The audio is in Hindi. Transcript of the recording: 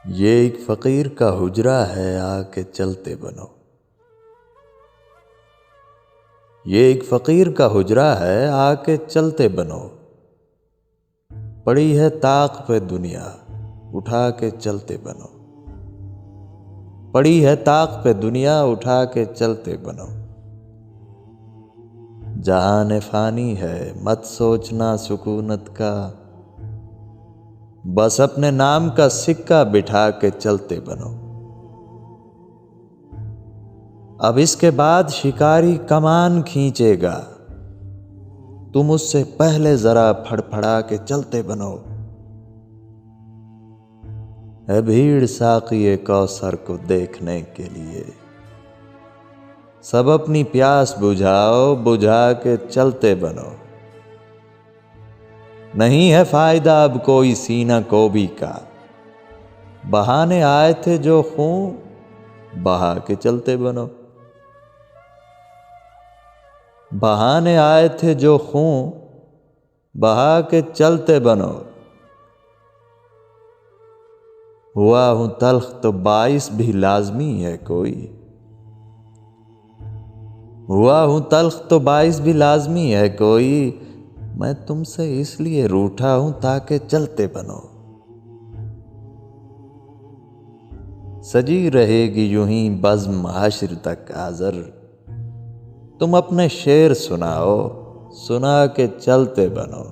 ये एक फ़कीर का हुजरा है, आके चलते बनो। ये एक फ़कीर का हुजरा है, आके चलते बनो। पड़ी है ताक पे दुनिया, उठा के चलते बनो। पड़ी है ताक पे दुनिया, उठा के चलते बनो। जहान फ़ानी है, मत सोचना सुकूनत का, बस अपने नाम का सिक्का बिठा के चलते बनो। अब इसके बाद शिकारी कमान खींचेगा, तुम उससे पहले जरा फड़फड़ा के चलते बनो। है भीड़ साक़िए कौसर को देखने के लिए, सब अपनी प्यास बुझाओ, बुझा के चलते बनो। नहीं है फायदा अब कोई सीना कोबी का, बहाने आए थे जो खून बहा के चलते बनो। बहाने आए थे जो खून बहा के चलते बनो। हुआ हूं तल्ख तो बाइस भी लाजमी है कोई, हुआ हूं तल्ख तो बाइस भी लाजमी है कोई। मैं तुमसे इसलिए रूठा हूं ताकि चलते बनो। सजी रहेगी यूं ही बज़्म हश्र तक आज़र, तुम अपने शेर सुनाओ, सुना के चलते बनो।